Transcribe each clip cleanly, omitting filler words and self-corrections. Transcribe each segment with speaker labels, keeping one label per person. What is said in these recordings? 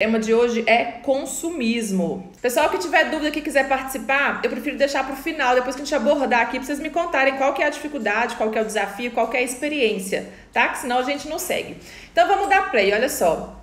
Speaker 1: O tema de hoje é consumismo. Pessoal que tiver dúvida, que quiser participar, eu prefiro deixar para o final, depois que a gente abordar aqui, para vocês me contarem qual que é a dificuldade, qual que é o desafio, qual que é a experiência, tá? Que senão a gente não segue. Então vamos dar play, olha só.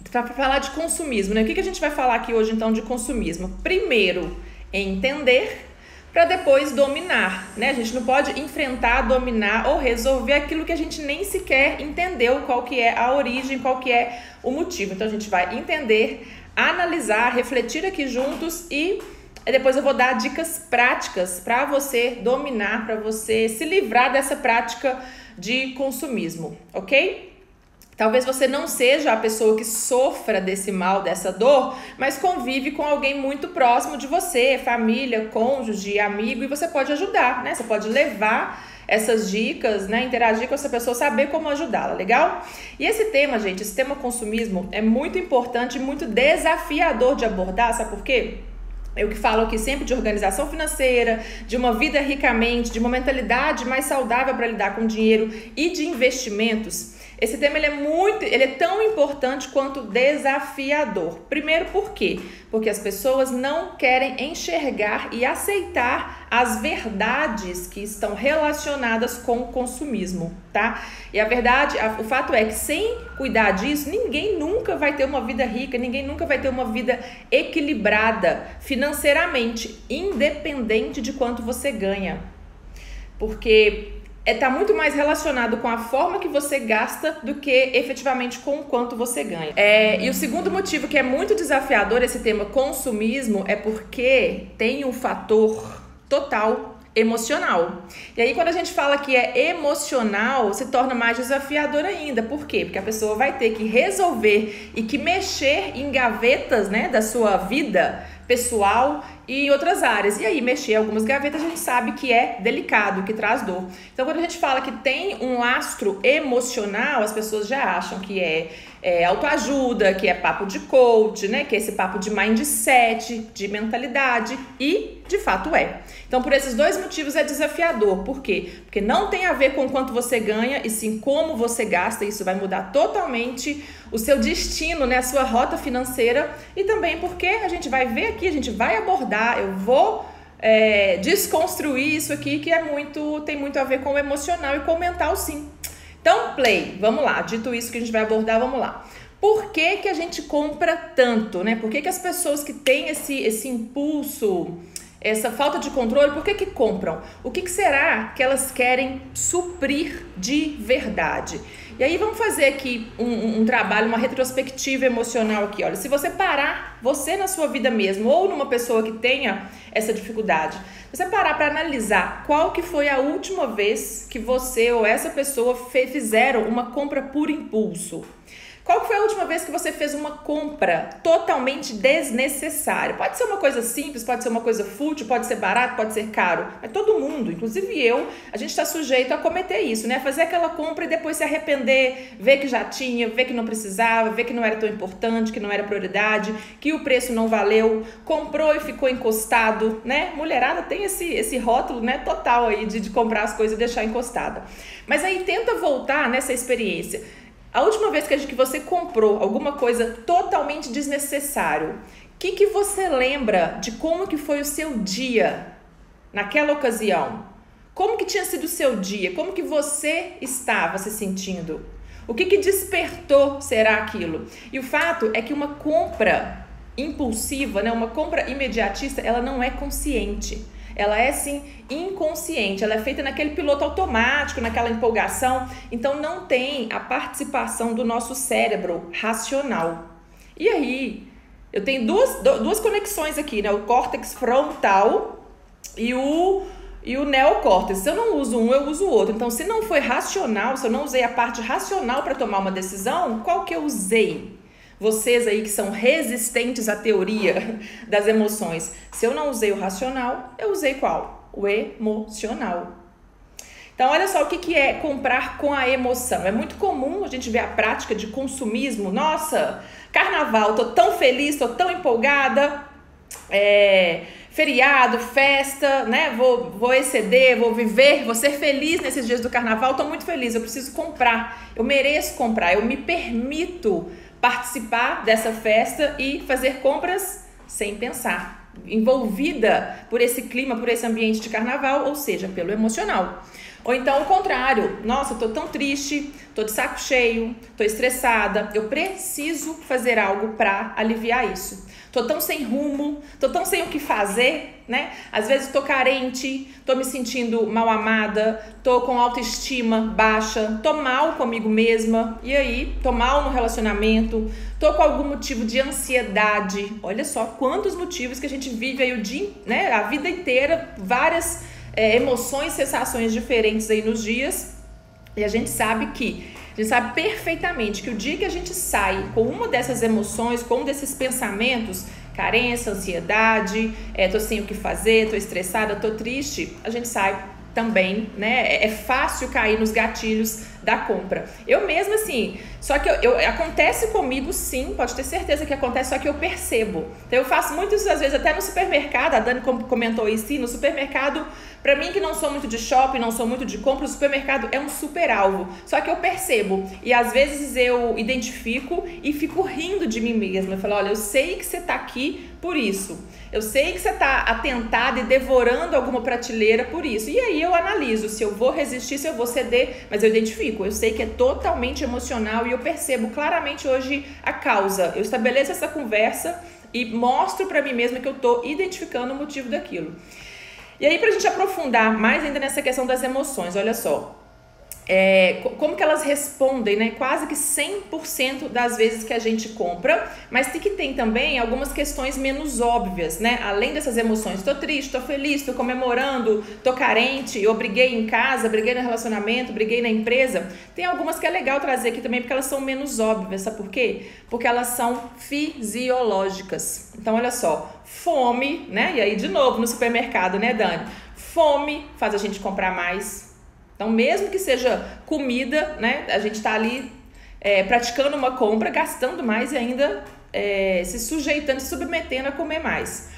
Speaker 1: Para falar de consumismo, né? O que a gente vai falar aqui hoje então de consumismo? Primeiro, entender, para depois dominar, né? A gente não pode enfrentar, dominar ou resolver aquilo que a gente nem sequer entendeu qual que é a origem, qual que é o motivo. Então a gente vai entender, analisar, refletir aqui juntos e depois eu vou dar dicas práticas para você dominar, para você se livrar dessa prática de consumismo, ok? Talvez você não seja a pessoa que sofra desse mal, dessa dor, mas convive com alguém muito próximo de você, família, cônjuge, amigo, e você pode ajudar, né? Você pode levar essas dicas, né? Interagir com essa pessoa, saber como ajudá-la, legal? E esse tema, gente, esse tema consumismo é muito importante e muito desafiador de abordar, sabe por quê? Eu que falo aqui sempre de organização financeira, de uma vida ricamente, de uma mentalidade mais saudável para lidar com dinheiro e de investimentos. Esse tema ele é tão importante quanto desafiador. Primeiro, por quê? Porque as pessoas não querem enxergar e aceitar as verdades que estão relacionadas com o consumismo, tá? E a verdade, o fato é que sem cuidar disso, ninguém nunca vai ter uma vida rica, ninguém nunca vai ter uma vida equilibrada financeiramente, independente de quanto você ganha. Porque está muito mais relacionado com a forma que você gasta do que efetivamente com o quanto você ganha. E o segundo motivo que é muito desafiador esse tema consumismo é porque tem um fator total emocional. E aí quando a gente fala que é emocional, se torna mais desafiador ainda. Por quê? Porque a pessoa vai ter que resolver e que mexer em gavetas, né, da sua vida pessoal e em outras áreas. E aí, mexer em algumas gavetas a gente sabe que é delicado, que traz dor. Então, quando a gente fala que tem um lastro emocional, as pessoas já acham que é autoajuda, que é papo de coach, né? Que é esse papo de mindset, de mentalidade, e de fato é. Então, por esses dois motivos é desafiador. Por quê? Porque não tem a ver com quanto você ganha, e sim como você gasta. Isso vai mudar totalmente o seu destino, né? A sua rota financeira. E também porque a gente vai ver aqui, a gente vai abordar, eu vou desconstruir isso aqui, que tem muito a ver com o emocional e com o mental, sim. Então, play, vamos lá. Dito isso que a gente vai abordar, vamos lá. Por que que a gente compra tanto, né? Por que que as pessoas que têm esse impulso, essa falta de controle, por que que compram? O que será que elas querem suprir de verdade? E aí vamos fazer aqui um trabalho, uma retrospectiva emocional aqui. Olha, se você parar, você na sua vida mesmo, ou numa pessoa que tenha essa dificuldade, você parar para analisar qual que foi a última vez que você ou essa pessoa fizeram uma compra por impulso. Qual foi a última vez que você fez uma compra totalmente desnecessária? Pode ser uma coisa simples, pode ser uma coisa fútil, pode ser barato, pode ser caro. Mas todo mundo, inclusive eu, a gente está sujeito a cometer isso, né? Fazer aquela compra e depois se arrepender, ver que já tinha, ver que não precisava, ver que não era tão importante, que não era prioridade, que o preço não valeu, comprou e ficou encostado, né? Mulherada tem esse rótulo, né, total aí de comprar as coisas e deixar encostada. Mas aí tenta voltar nessa experiência. A última vez que você comprou alguma coisa totalmente desnecessário, o que você lembra de como que foi o seu dia naquela ocasião? Como que tinha sido o seu dia? Como que você estava se sentindo? O que despertou será aquilo? E o fato é que uma compra impulsiva, né, uma compra imediatista, ela não é consciente. Ela é, sim, inconsciente, ela é feita naquele piloto automático, naquela empolgação, então não tem a participação do nosso cérebro racional. E aí, eu tenho duas conexões aqui, né? O córtex frontal e o neocórtex. Se eu não uso um, eu uso o outro. Então, se não foi racional, se eu não usei a parte racional para tomar uma decisão, qual que eu usei? Vocês aí que são resistentes à teoria das emoções, se eu não usei o racional, eu usei qual? O emocional. Então, olha só o que é comprar com a emoção. É muito comum a gente ver a prática de consumismo. Nossa, carnaval, tô tão feliz, tô tão empolgada. Feriado, festa, né? Vou exceder, vou viver, vou ser feliz nesses dias do carnaval. Tô muito feliz, eu preciso comprar, eu mereço comprar, eu me permito participar dessa festa e fazer compras sem pensar, envolvida por esse clima, por esse ambiente de carnaval, ou seja, pelo emocional. Ou então o contrário, nossa, eu tô tão triste, tô de saco cheio, tô estressada, eu preciso fazer algo para aliviar isso. Tô tão sem rumo, tô tão sem o que fazer, né? Às vezes tô carente, tô me sentindo mal amada, tô com autoestima baixa, tô mal comigo mesma, e aí, tô mal no relacionamento, tô com algum motivo de ansiedade. Olha só quantos motivos que a gente vive aí o dia, né? A vida inteira, várias emoções, sensações diferentes aí nos dias, e a gente sabe perfeitamente que o dia que a gente sai com uma dessas emoções, com um desses pensamentos, carência, ansiedade, tô sem o que fazer, tô estressada, tô triste, a gente sai também, né? É fácil cair nos gatilhos da compra. Eu mesma, assim, só que acontece comigo, sim, pode ter certeza que acontece, só que eu percebo. Então eu faço muito isso, às vezes, até no supermercado, a Dani comentou isso, sim, no supermercado, pra mim que não sou muito de shopping, não sou muito de compra, o supermercado é um super alvo. Só que eu percebo, e às vezes eu identifico e fico rindo de mim mesma. Eu falo, olha, eu sei que você tá aqui por isso. Eu sei que você tá atentada e devorando alguma prateleira por isso. E aí eu analiso se eu vou resistir, se eu vou ceder, mas eu identifico. Eu sei que é totalmente emocional e eu percebo claramente hoje a causa. Eu estabeleço essa conversa e mostro pra mim mesma que eu tô identificando o motivo daquilo. E aí, pra gente aprofundar mais ainda nessa questão das emoções, olha só. Como que elas respondem, né? Quase que 100% das vezes que a gente compra, mas tem também algumas questões menos óbvias, né? Além dessas emoções, tô triste, tô feliz, tô comemorando, tô carente, eu briguei em casa, briguei no relacionamento, briguei na empresa. Tem algumas que é legal trazer aqui também, porque elas são menos óbvias, sabe por quê? Porque elas são fisiológicas. Então, olha só, fome, né? E aí, de novo, no supermercado, né, Dani? Fome faz a gente comprar mais. Então, mesmo que seja comida, né, a gente tá ali praticando uma compra, gastando mais e ainda se sujeitando, se submetendo a comer mais.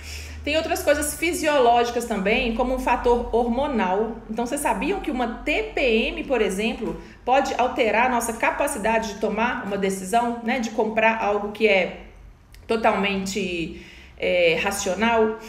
Speaker 1: Tem outras coisas fisiológicas também, como um fator hormonal. Então, vocês sabiam que uma TPM, por exemplo, pode alterar a nossa capacidade de tomar uma decisão, né, de comprar algo que é totalmente racional?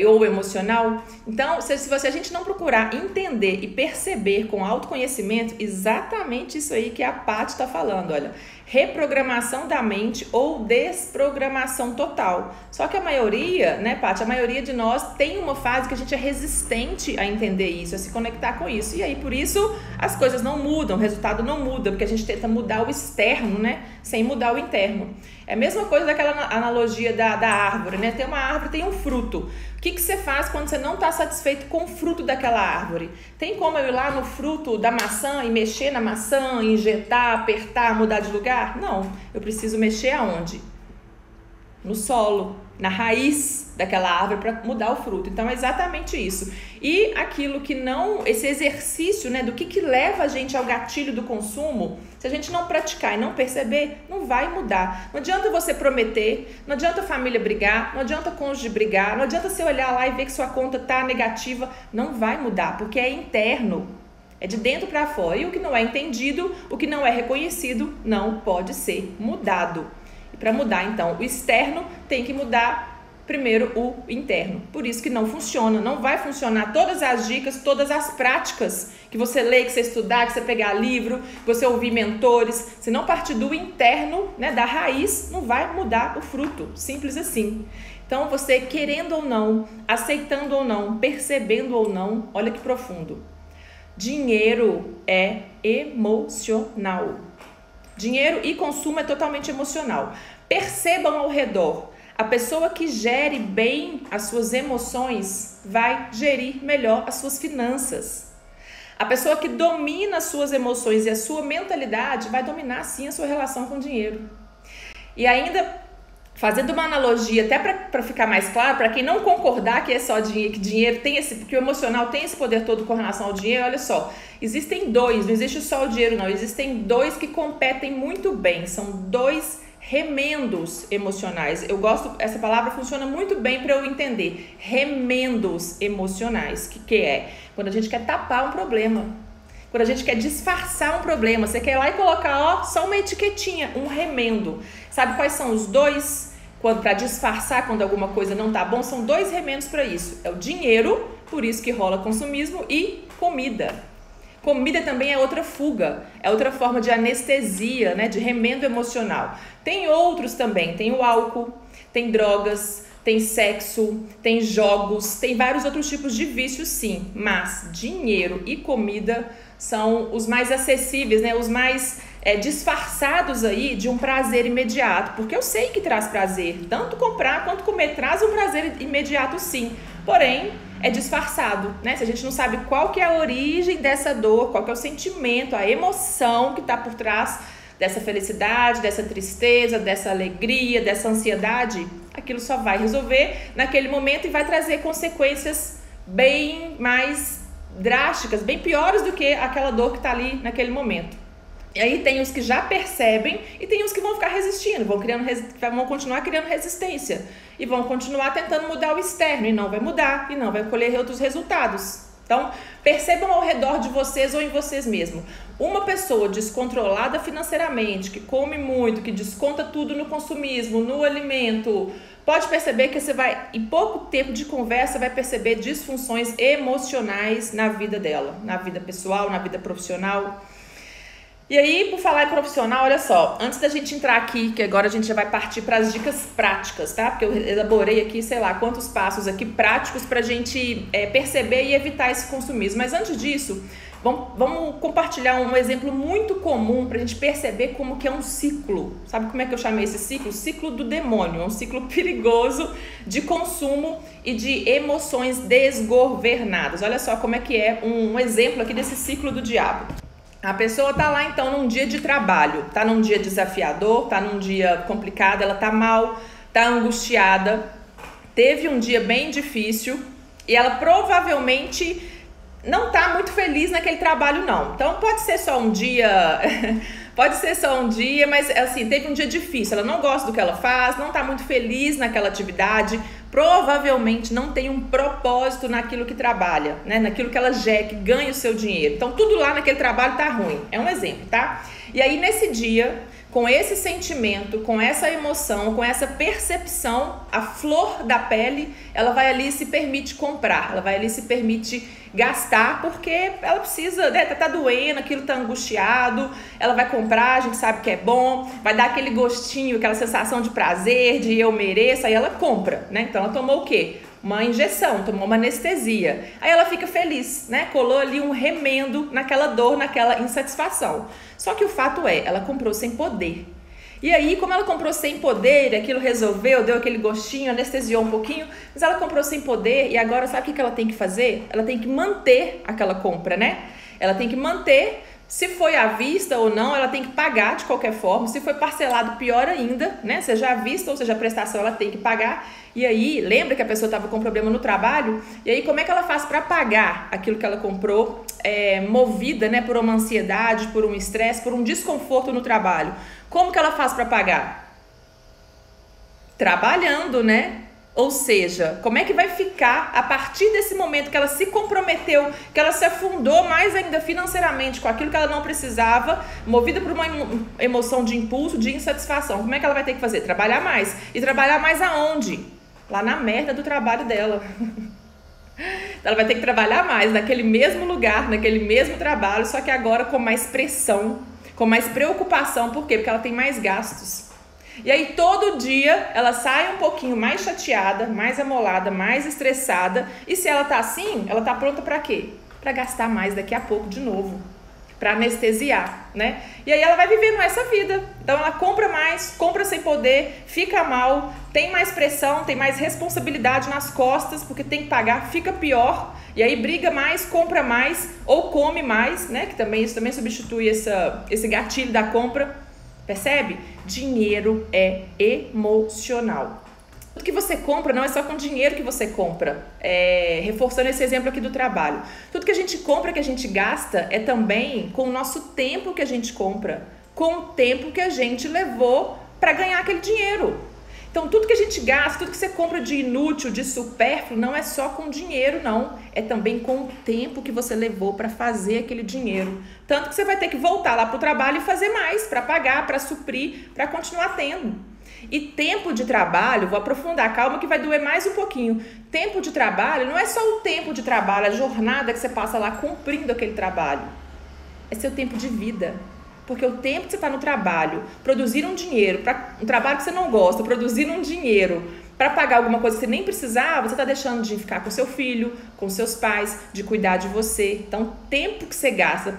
Speaker 1: Ou emocional. Então, se a gente não procurar entender e perceber com autoconhecimento, exatamente isso aí que a Paty está falando, olha, reprogramação da mente ou desprogramação total. Só que a maioria, né, Paty, a maioria de nós tem uma fase que a gente é resistente a entender isso, a se conectar com isso, e aí por isso as coisas não mudam, o resultado não muda, porque a gente tenta mudar o externo, né, sem mudar o interno. É a mesma coisa daquela analogia da árvore, né? Tem uma árvore, tem um fruto. O que você faz quando você não está satisfeito com o fruto daquela árvore? Tem como eu ir lá no fruto da maçã e mexer na maçã, injetar, apertar, mudar de lugar? Não, eu preciso mexer aonde? No solo, na raiz daquela árvore para mudar o fruto. Então é exatamente isso. E aquilo que não, esse exercício, né, do que leva a gente ao gatilho do consumo, se a gente não praticar e não perceber, não vai mudar. Não adianta você prometer, não adianta a família brigar, não adianta o cônjuge brigar, não adianta você olhar lá e ver que sua conta tá negativa, não vai mudar, porque é interno. É de dentro para fora. E o que não é entendido, o que não é reconhecido, não pode ser mudado. Para mudar, então, o externo tem que mudar primeiro o interno. Por isso que não funciona, não vai funcionar todas as dicas, todas as práticas que você lê, que você estudar, que você pegar livro, que você ouvir mentores. Se não partir do interno, né, da raiz, não vai mudar o fruto. Simples assim. Então, você querendo ou não, aceitando ou não, percebendo ou não, olha que profundo. Dinheiro é emocional. Dinheiro e consumo é totalmente emocional. Percebam ao redor. A pessoa que gere bem as suas emoções vai gerir melhor as suas finanças. A pessoa que domina as suas emoções e a sua mentalidade vai dominar sim a sua relação com o dinheiro. E ainda, fazendo uma analogia, até para ficar mais claro, para quem não concordar que é só dinheiro, que dinheiro tem que o emocional tem esse poder todo com relação ao dinheiro, olha só, existem dois, não existe só o dinheiro não, existem dois que competem muito bem, são dois remendos emocionais. Eu gosto, essa palavra funciona muito bem para eu entender. Remendos emocionais, que é quando a gente quer tapar um problema. Quando a gente quer disfarçar um problema, você quer ir lá e colocar, ó, só uma etiquetinha, um remendo. Sabe quais são os dois? Para disfarçar quando alguma coisa não tá bom, são dois remendos para isso. É o dinheiro, por isso que rola consumismo, e comida. Comida também é outra fuga, é outra forma de anestesia, né, de remendo emocional. Tem outros também, tem o álcool, tem drogas, tem sexo, tem jogos, tem vários outros tipos de vícios, sim, mas dinheiro e comida são os mais acessíveis, né, os mais disfarçados aí de um prazer imediato, porque eu sei que traz prazer, tanto comprar quanto comer traz um prazer imediato, sim, porém é disfarçado, né? Se a gente não sabe qual que é a origem dessa dor, qual que é o sentimento, a emoção que está por trás dessa felicidade, dessa tristeza, dessa alegria, dessa ansiedade, aquilo só vai resolver naquele momento e vai trazer consequências bem mais drásticas, bem piores do que aquela dor que está ali naquele momento. E aí tem os que já percebem e tem os que vão ficar resistindo, vão continuar criando resistência e vão continuar tentando mudar o externo e não vai mudar e não vai colher outros resultados. Então, percebam ao redor de vocês ou em vocês mesmos. Uma pessoa descontrolada financeiramente, que come muito, que desconta tudo no consumismo, no alimento, pode perceber que você vai, em pouco tempo de conversa, vai perceber disfunções emocionais na vida dela, na vida pessoal, na vida profissional. E aí, por falar em profissional, olha só, antes da gente entrar aqui, que agora a gente já vai partir para as dicas práticas, tá? Porque eu elaborei aqui, sei lá, quantos passos aqui práticos pra gente perceber e evitar esse consumismo. Mas antes disso, vamos compartilhar um exemplo muito comum pra gente perceber como que é um ciclo. Sabe como é que eu chamei esse ciclo? O ciclo do demônio, é um ciclo perigoso de consumo e de emoções desgovernadas. Olha só como é que é um exemplo aqui desse ciclo do diabo. A pessoa tá lá então num dia de trabalho, tá num dia desafiador, tá num dia complicado, ela tá mal, tá angustiada, teve um dia bem difícil e ela provavelmente não tá muito feliz naquele trabalho não. Então pode ser só um dia, mas assim, teve um dia difícil, ela não gosta do que ela faz, não tá muito feliz naquela atividade, provavelmente não tem um propósito naquilo que trabalha, né? Naquilo que ela que ganha o seu dinheiro. Então tudo lá naquele trabalho tá ruim. É um exemplo, tá? E aí nesse dia, com esse sentimento, com essa emoção, com essa percepção, a flor da pele, ela vai ali e se permite comprar, ela vai ali e se permite gastar, porque ela precisa, né, tá doendo, aquilo tá angustiado, ela vai comprar, a gente sabe que é bom, vai dar aquele gostinho, aquela sensação de prazer, de eu mereço, aí ela compra, né? Então ela tomou o quê? Uma injeção, tomou uma anestesia. Aí ela fica feliz, né? Colou ali um remendo naquela dor, naquela insatisfação. Só que o fato é, ela comprou sem poder. E aí, como ela comprou sem poder, aquilo resolveu, deu aquele gostinho, anestesiou um pouquinho, mas ela comprou sem poder e agora sabe o que ela tem que fazer? Ela tem que manter aquela compra, né? Ela tem que manter, se foi à vista ou não, ela tem que pagar de qualquer forma, se foi parcelado, pior ainda, né? Seja à vista ou seja a prestação, ela tem que pagar. E aí, lembra que a pessoa estava com problema no trabalho? E aí, como é que ela faz para pagar aquilo que ela comprou, movida, né, por uma ansiedade, por um estresse, por um desconforto no trabalho? Como que ela faz para pagar? Trabalhando, né? Ou seja, como é que vai ficar a partir desse momento que ela se comprometeu, que ela se afundou mais ainda financeiramente com aquilo que ela não precisava, movida por uma emoção de impulso, de insatisfação? Como é que ela vai ter que fazer? Trabalhar mais. E trabalhar mais aonde? Lá na merda do trabalho dela. Ela vai ter que trabalhar mais naquele mesmo lugar, naquele mesmo trabalho, só que agora com mais pressão, com mais preocupação. Por quê? Porque ela tem mais gastos. E aí todo dia ela sai um pouquinho mais chateada, mais amolada, mais estressada. E se ela tá assim, ela tá pronta para quê? Para gastar mais daqui a pouco de novo, para anestesiar, né? E aí ela vai vivendo essa vida. Então ela compra mais, compra sem poder, fica mal, tem mais pressão, tem mais responsabilidade nas costas, porque tem que pagar, fica pior. E aí briga mais, compra mais ou come mais, né? Que também isso também substitui esse gatilho da compra. Percebe? Dinheiro é emocional. Tudo que você compra não é só com dinheiro que você compra. Reforçando esse exemplo aqui do trabalho. Tudo que a gente compra, que a gente gasta, é também com o nosso tempo que a gente compra. Com o tempo que a gente levou para ganhar aquele dinheiro. Então tudo que a gente gasta, tudo que você compra de inútil, de supérfluo, não é só com dinheiro, não. É também com o tempo que você levou para fazer aquele dinheiro. Tanto que você vai ter que voltar lá para o trabalho e fazer mais, para pagar, para suprir, para continuar tendo. E tempo de trabalho, vou aprofundar, calma que vai doer mais um pouquinho. Tempo de trabalho não é só o tempo de trabalho, a jornada que você passa lá cumprindo aquele trabalho. É seu tempo de vida. Porque o tempo que você está no trabalho, produzir um dinheiro, um trabalho que você não gosta, produzir um dinheiro para pagar alguma coisa que você nem precisava, você está deixando de ficar com seu filho, com seus pais, de cuidar de você. Então, o tempo que você gasta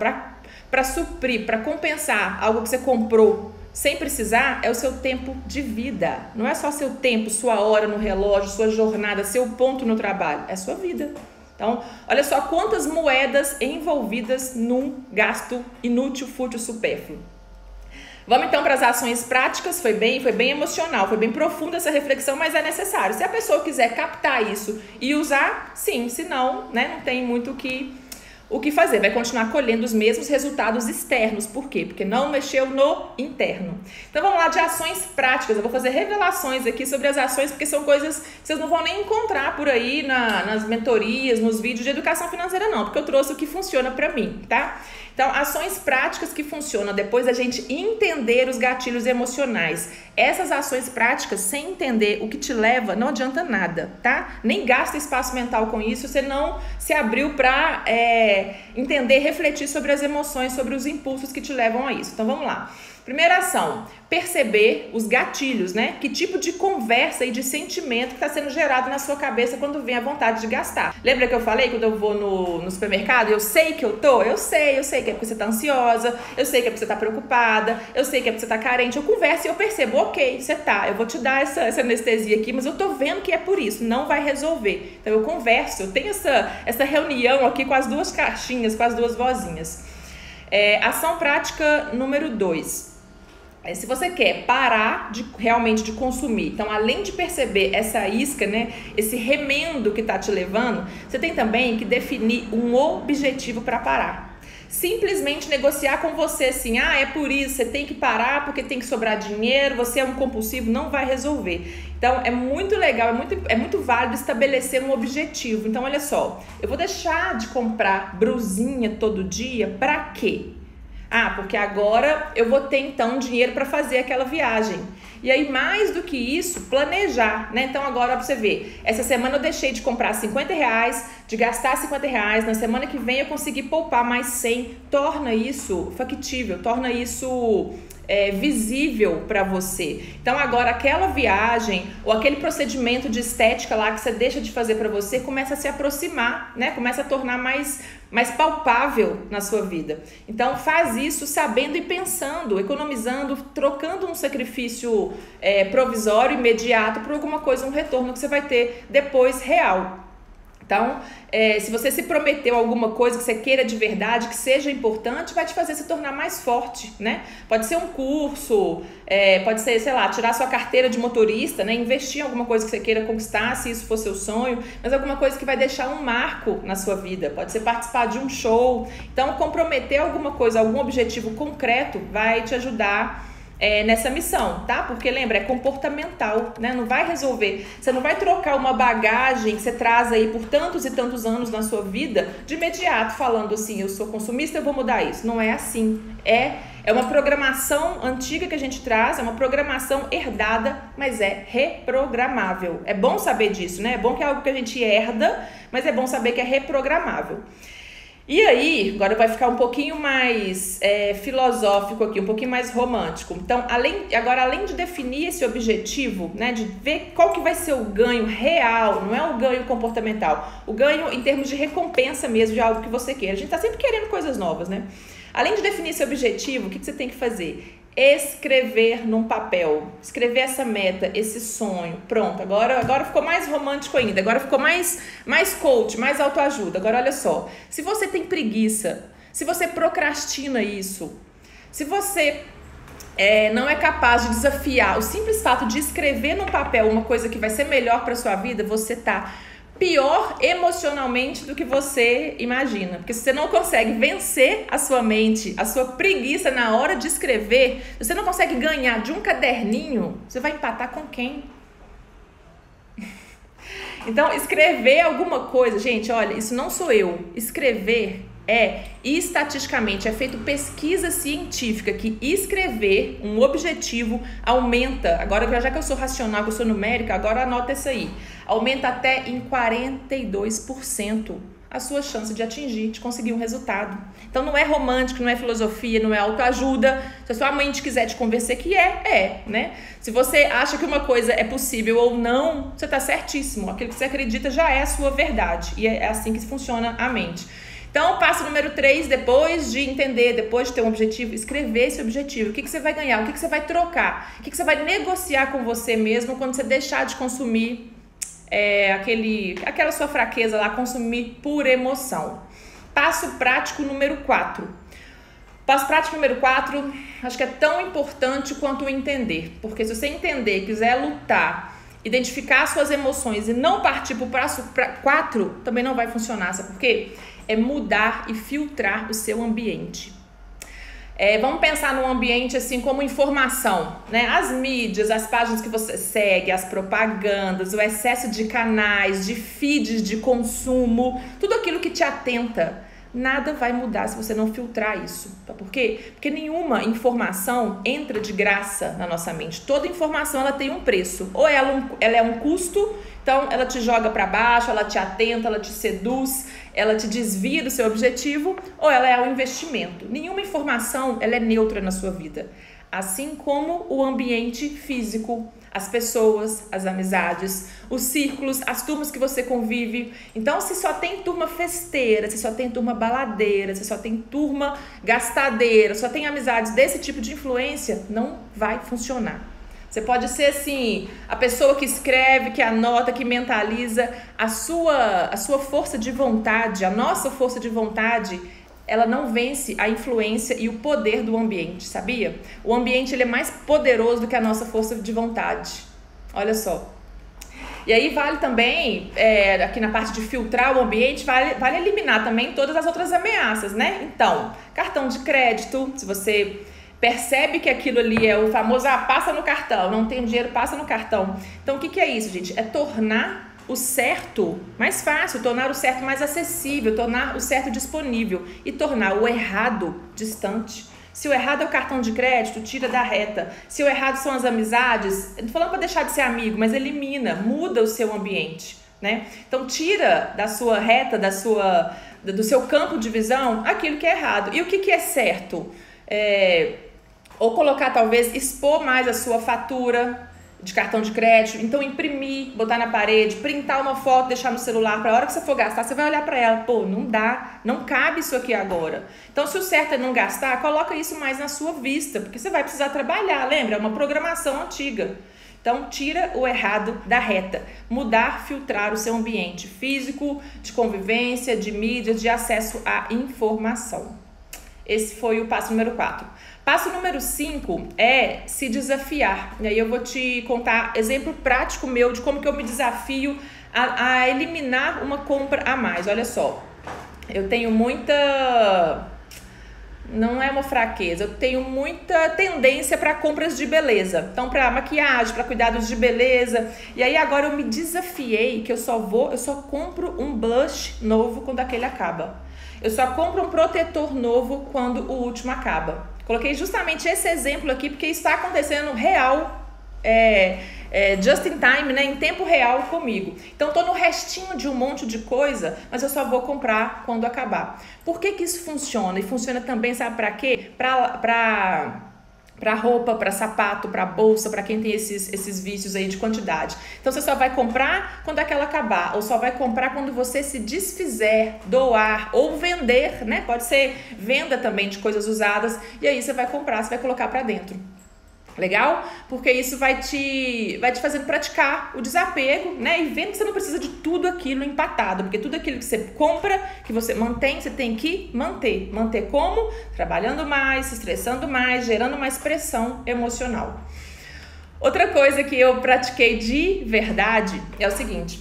Speaker 1: para suprir, para compensar algo que você comprou sem precisar, é o seu tempo de vida. Não é só seu tempo, sua hora no relógio, sua jornada, seu ponto no trabalho. É sua vida. Então, olha só quantas moedas envolvidas num gasto inútil, fútil, supérfluo. Vamos então para as ações práticas. Foi bem emocional, foi bem profunda essa reflexão, mas é necessário. Se a pessoa quiser captar isso e usar, sim, se não, né, não tem muito o que fazer, vai continuar colhendo os mesmos resultados externos. Por quê? Porque não mexeu no interno. Então vamos lá de ações práticas. Eu vou fazer revelações aqui sobre as ações, porque são coisas que vocês não vão nem encontrar por aí nas mentorias, nos vídeos de educação financeira não, porque eu trouxe o que funciona para mim, tá? Então, ações práticas que funcionam depois da gente entender os gatilhos emocionais. Essas ações práticas, sem entender o que te leva, não adianta nada, tá? Nem gasta espaço mental com isso, você não se abriu para entender, refletir sobre as emoções, sobre os impulsos que te levam a isso. Então, vamos lá. Primeira ação, perceber os gatilhos, né? Que tipo de conversa e de sentimento que está sendo gerado na sua cabeça quando vem a vontade de gastar. Lembra que eu falei quando eu vou no supermercado? Eu sei que eu sei que é porque você está ansiosa, eu sei que é porque você está preocupada, eu sei que é porque você está carente. Eu converso e eu percebo, ok, você tá, eu vou te dar essa anestesia aqui, mas eu tô vendo que é por isso, não vai resolver. Então eu converso, eu tenho essa reunião aqui com as duas caixinhas, com as duas vozinhas. Ação prática número 2. Se você quer parar realmente de consumir, então além de perceber essa isca, né, esse remendo que está te levando, você tem também que definir um objetivo para parar. Simplesmente negociar com você assim, é por isso, você tem que parar porque tem que sobrar dinheiro, você é um compulsivo, não vai resolver. Então é muito legal, é muito válido estabelecer um objetivo. Então olha só, eu vou deixar de comprar brusinha todo dia, para quê? Porque agora eu vou ter então dinheiro para fazer aquela viagem. E aí, mais do que isso, planejar, né? Então agora pra você ver, essa semana eu deixei de comprar R$50, de gastar R$50, na semana que vem eu consegui poupar mais 100. Torna isso factível, torna isso visível para você. Então agora aquela viagem ou aquele procedimento de estética lá que você deixa de fazer para você começa a se aproximar, né? Começa a tornar mais palpável na sua vida. Então faz isso sabendo e pensando, economizando, trocando um sacrifício provisório, imediato, por alguma coisa, um retorno que você vai ter depois real. Então, se você se prometeu alguma coisa que você queira de verdade, que seja importante, vai te fazer se tornar mais forte, né? Pode ser um curso, pode ser, sei lá, tirar sua carteira de motorista, né? Investir em alguma coisa que você queira conquistar, se isso for seu sonho, mas alguma coisa que vai deixar um marco na sua vida. Pode ser participar de um show. Então, comprometer alguma coisa, algum objetivo concreto vai te ajudar nessa missão, tá? Porque lembra, é comportamental, né? Não vai resolver, você não vai trocar uma bagagem que você traz aí por tantos e tantos anos na sua vida de imediato falando assim, eu sou consumista, eu vou mudar isso. Não é assim, é uma programação antiga que a gente traz, é uma programação herdada, mas é reprogramável. É bom saber disso, né? É bom que é algo que a gente herda, mas é bom saber que é reprogramável. E aí, agora vai ficar um pouquinho mais filosófico aqui, um pouquinho mais romântico. Então, além de definir esse objetivo, né, de ver qual que vai ser o ganho real, não é o ganho comportamental, o ganho em termos de recompensa mesmo de algo que você queira. A gente tá sempre querendo coisas novas, né? Além de definir esse objetivo, o que você tem que fazer? Escrever num papel, escrever essa meta, esse sonho. Pronto, agora ficou mais romântico ainda, agora ficou mais coach, mais autoajuda. Agora olha só, se você tem preguiça, se você procrastina isso, se você não é capaz de desafiar o simples fato de escrever num papel uma coisa que vai ser melhor para sua vida, você tá pior emocionalmente do que você imagina. Porque se você não consegue vencer a sua mente, a sua preguiça na hora de escrever, se você não consegue ganhar de um caderninho, você vai empatar com quem? Então, escrever alguma coisa, gente, olha, isso não sou eu. Escrever estatisticamente, é feito pesquisa científica que escrever um objetivo aumenta, agora já que eu sou racional, que eu sou numérica, agora anota isso aí, aumenta até em 42% a sua chance de atingir, de conseguir um resultado. Então não é romântico, não é filosofia, não é autoajuda. Se a sua mente quiser te convencer que né? Se você acha que uma coisa é possível ou não, você está certíssimo. Aquilo que você acredita já é a sua verdade. E é assim que funciona a mente. Então, passo número 3, depois de entender, depois de ter um objetivo, escrever esse objetivo. O que você vai ganhar? O que você vai trocar? O que você vai negociar com você mesmo quando você deixar de consumir aquela sua fraqueza lá, consumir por emoção. Passo prático número 4. Passo prático número 4, acho que é tão importante quanto o entender. Porque se você entender, quiser lutar, identificar suas emoções e não partir para o passo 4, também não vai funcionar. Sabe por quê? É mudar e filtrar o seu ambiente. Vamos pensar num ambiente assim como informação, né? As mídias, as páginas que você segue, as propagandas, o excesso de canais, de feeds de consumo, tudo aquilo que te atenta. Nada vai mudar se você não filtrar isso. Por quê? Porque nenhuma informação entra de graça na nossa mente. Toda informação ela tem um preço. Ou ela é um custo, então ela te joga para baixo, ela te atenta, ela te seduz, ela te desvia do seu objetivo, ou ela é um investimento. Nenhuma informação ela é neutra na sua vida. Assim como o ambiente físico, as pessoas, as amizades, os círculos, as turmas que você convive. Então, se só tem turma festeira, se só tem turma baladeira, se só tem turma gastadeira, só tem amizades desse tipo de influência, não vai funcionar. Você pode ser assim, a pessoa que escreve, que anota, que mentaliza. A sua força de vontade, a nossa força de vontade, ela não vence a influência e o poder do ambiente, sabia? O ambiente ele é mais poderoso do que a nossa força de vontade. Olha só. E aí vale também, aqui na parte de filtrar o ambiente, vale eliminar também todas as outras ameaças, né? Então, cartão de crédito, se você percebe que aquilo ali é o famoso, passa no cartão, não tem dinheiro, passa no cartão. Então, o que é isso, gente? É tornar o certo mais fácil, tornar o certo mais acessível, tornar o certo disponível e tornar o errado distante. Se o errado é o cartão de crédito, tira da reta. Se o errado são as amizades, não tô falando para deixar de ser amigo, mas elimina, muda o seu ambiente, né? Então tira da sua reta, do seu campo de visão aquilo que é errado. E o que é certo? Ou colocar, talvez, expor mais a sua fatura de cartão de crédito, então imprimir, botar na parede, printar uma foto, deixar no celular, para a hora que você for gastar, você vai olhar para ela, não dá, não cabe isso aqui agora. Então, se o certo é não gastar, coloca isso mais na sua vista, porque você vai precisar trabalhar, lembra? É uma programação antiga. Então, tira o errado da reta. Mudar, filtrar o seu ambiente físico, de convivência, de mídias, de acesso à informação. Esse foi o passo número 4. Passo número 5 é se desafiar. E aí eu vou te contar exemplo prático meu de como que eu me desafio a eliminar uma compra a mais. Olha só, eu tenho muita... Não é uma fraqueza, eu tenho muita tendência para compras de beleza. Então, para maquiagem, para cuidados de beleza. E aí agora eu me desafiei que eu só compro um blush novo quando aquele acaba. Eu só compro um protetor novo quando o último acaba. Coloquei justamente esse exemplo aqui porque está acontecendo real, just in time, né, em tempo real comigo. Então, tô no restinho de um monte de coisa, mas eu só vou comprar quando acabar. Por que isso funciona? E funciona também, sabe para quê? Para roupa, para sapato, para bolsa, para quem tem esses vícios aí de quantidade. Então você só vai comprar quando aquela acabar, ou só vai comprar quando você se desfizer, doar ou vender, né? Pode ser venda também de coisas usadas, e aí você vai comprar, você vai colocar para dentro. Legal? Porque isso vai te fazendo praticar o desapego, né? E vendo que você não precisa de tudo aquilo empatado, porque tudo aquilo que você compra, que você mantém, você tem que manter. Manter como? Trabalhando mais, se estressando mais, gerando mais pressão emocional. Outra coisa que eu pratiquei de verdade é o seguinte,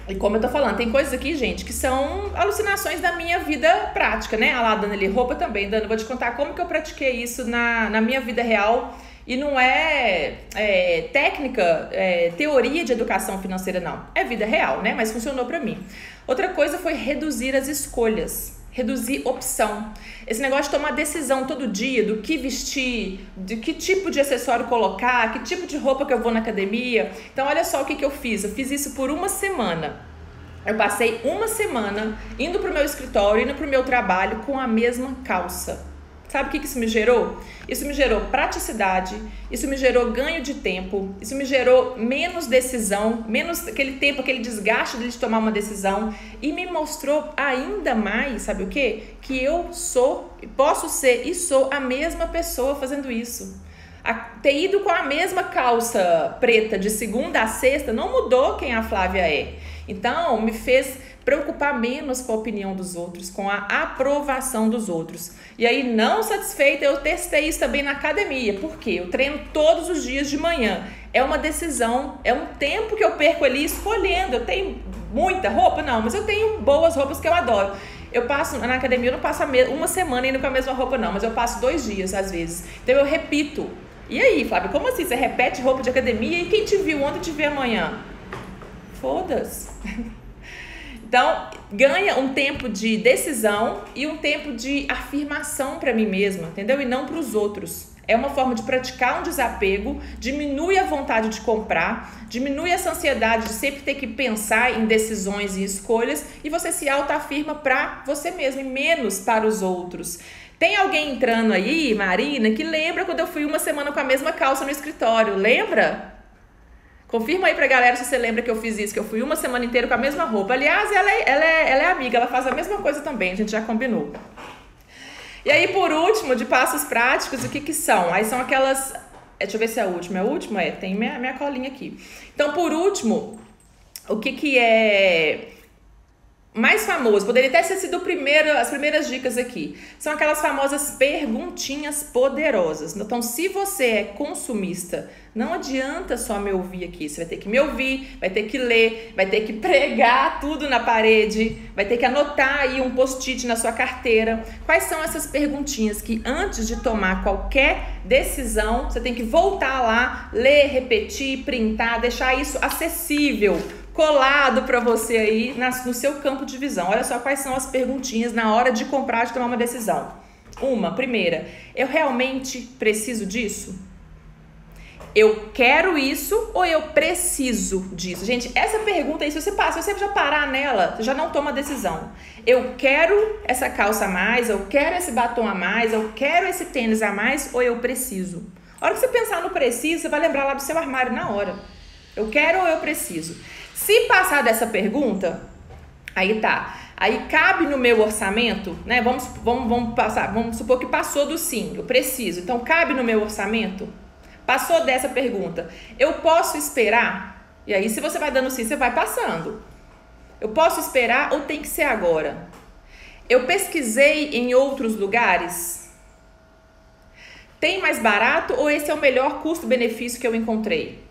Speaker 1: e como eu tô falando, tem coisas aqui, gente, que são alucinações da minha vida prática, né? Olha lá, Dani ali, roupa também. Dani, vou te contar como que eu pratiquei isso na minha vida real E não é, técnica, teoria de educação financeira, não. É vida real, né? Mas funcionou pra mim. Outra coisa foi reduzir as escolhas. Reduzir opção. Esse negócio de tomar decisão todo dia do que vestir, de que tipo de acessório colocar, que tipo de roupa que eu vou na academia. Então, olha só o que eu fiz. Eu fiz isso por uma semana. Eu passei uma semana indo pro meu escritório, indo pro meu trabalho com a mesma calça. Sabe o que isso me gerou? Isso me gerou praticidade, isso me gerou ganho de tempo, isso me gerou menos decisão, menos aquele tempo, aquele desgaste de tomar uma decisão, e me mostrou ainda mais, sabe o quê? Que eu posso ser e sou a mesma pessoa fazendo isso. Ter ido com a mesma calça preta de segunda a sexta não mudou quem a Flávia é. Então, me fez preocupar menos com a opinião dos outros, com a aprovação dos outros. E aí, não satisfeita, eu testei isso também na academia. Por quê? Eu treino todos os dias de manhã. É uma decisão, é um tempo que eu perco ali escolhendo. Eu tenho muita roupa? Não, mas eu tenho boas roupas que eu adoro. Eu passo, na academia eu não passo uma semana indo com a mesma roupa não, mas eu passo 2 dias às vezes. Então eu repito. E aí, Flávia, como assim? Você repete roupa de academia e quem te viu ontem te vê amanhã? Foda-se. Então, ganha um tempo de decisão e um tempo de afirmação para mim mesma, entendeu? E não para os outros. É uma forma de praticar um desapego, diminui a vontade de comprar, diminui essa ansiedade de sempre ter que pensar em decisões e escolhas, e você se autoafirma para você mesmo e menos para os outros. Tem alguém entrando aí, Marina, que lembra quando eu fui uma semana com a mesma calça no escritório? Lembra? Confirma aí pra galera se você lembra que eu fiz isso, que eu fui uma semana inteira com a mesma roupa. Aliás, ela é amiga, ela faz a mesma coisa também, a gente já combinou. E aí, por último, de passos práticos, o que são? Aí são aquelas... deixa eu ver se é a última. É a última? Tem minha colinha aqui. Então, por último, o que é mais famoso? Poderia até ter sido as primeiras dicas aqui. São aquelas famosas perguntinhas poderosas. Então, se você é consumista, não adianta só me ouvir aqui. Você vai ter que me ouvir, vai ter que ler, vai ter que pregar tudo na parede, vai ter que anotar aí um post-it na sua carteira. Quais são essas perguntinhas que antes de tomar qualquer decisão, você tem que voltar lá, ler, repetir, printar, deixar isso acessível, colado para você aí no seu campo de visão. Olha só quais são as perguntinhas na hora de comprar, de tomar uma decisão. Primeira, eu realmente preciso disso? Eu quero isso ou eu preciso disso? Gente, essa pergunta aí, se você já parar nela, você já não toma decisão. Eu quero essa calça a mais, eu quero esse batom a mais, eu quero esse tênis a mais ou eu preciso? A hora que você pensar no preciso, você vai lembrar lá do seu armário na hora. Eu quero ou eu preciso? Se passar dessa pergunta, aí tá. Aí cabe no meu orçamento, né? Vamos supor que passou do sim, eu preciso. Então cabe no meu orçamento? Passou dessa pergunta, eu posso esperar? E aí, se você vai dando sim, você vai passando. Eu posso esperar ou tem que ser agora? Eu pesquisei em outros lugares? Tem mais barato ou esse é o melhor custo-benefício que eu encontrei?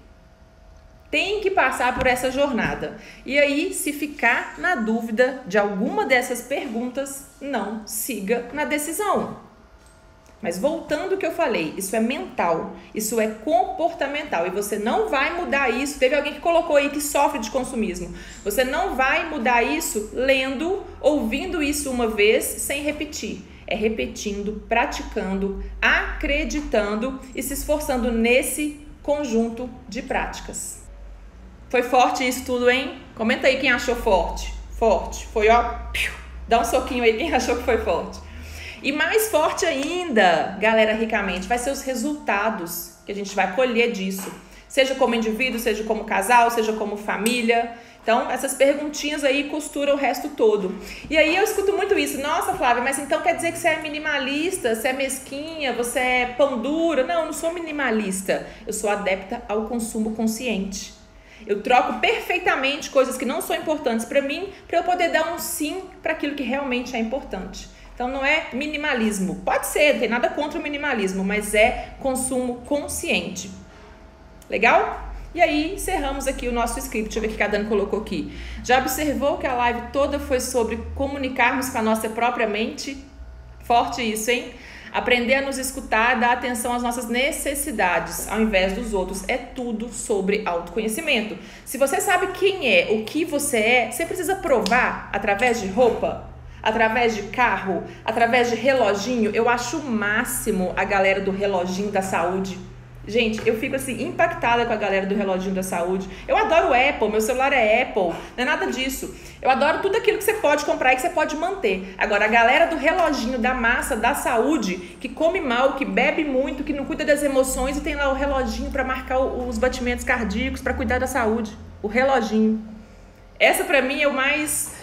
Speaker 1: Tem que passar por essa jornada. E aí, se ficar na dúvida de alguma dessas perguntas, não siga na decisão. Mas voltando ao que eu falei, isso é mental, isso é comportamental e você não vai mudar isso. Teve alguém que colocou aí que sofre de consumismo. Você não vai mudar isso lendo, ouvindo isso uma vez sem repetir. É repetindo, praticando, acreditando e se esforçando nesse conjunto de práticas. Foi forte isso tudo, hein? Comenta aí quem achou forte. Forte. Foi, ó. Dá um soquinho aí quem achou que foi forte. E mais forte ainda, galera ricamente, vai ser os resultados que a gente vai colher disso. Seja como indivíduo, seja como casal, seja como família. Então, essas perguntinhas aí costuram o resto todo. E aí eu escuto muito isso. Nossa, Flávia, mas então quer dizer que você é minimalista, você é mesquinha, você é pão dura? Não, eu não sou minimalista. Eu sou adepta ao consumo consciente. Eu troco perfeitamente coisas que não são importantes para mim, para eu poder dar um sim para aquilo que realmente é importante. Então não é minimalismo, pode ser, não tem nada contra o minimalismo, mas é consumo consciente. Legal? E aí encerramos aqui o nosso script, deixa eu ver o que a Dani colocou aqui. Já observou que a live toda foi sobre comunicarmos com a nossa própria mente? Forte isso, hein? Aprender a nos escutar, dar atenção às nossas necessidades, ao invés dos outros. É tudo sobre autoconhecimento. Se você sabe quem é, o que você é, você precisa provar através de roupa, através de carro, através de reloginho. Eu acho o máximo a galera do reloginho da saúde. Gente, eu fico assim impactada com a galera do reloginho da saúde. Eu adoro o Apple, meu celular é Apple, não é nada disso. Eu adoro tudo aquilo que você pode comprar e que você pode manter. Agora, a galera do reloginho da massa da saúde, que come mal, que bebe muito, que não cuida das emoções e tem lá o reloginho para marcar os batimentos cardíacos, para cuidar da saúde. O reloginho. Essa pra mim é o mais...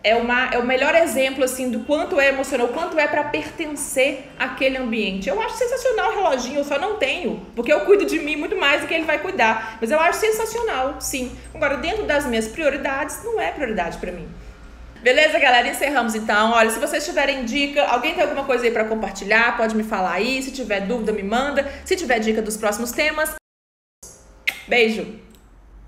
Speaker 1: É o melhor exemplo, assim, do quanto é emocional, o quanto é para pertencer àquele ambiente. Eu acho sensacional o reloginho, eu só não tenho, porque eu cuido de mim muito mais do que ele vai cuidar. Mas eu acho sensacional, sim. Agora, dentro das minhas prioridades, não é prioridade para mim. Beleza, galera? Encerramos então. Olha, se vocês tiverem dica, alguém tem alguma coisa aí para compartilhar, pode me falar aí. Se tiver dúvida, me manda. Se tiver dica dos próximos temas, beijo!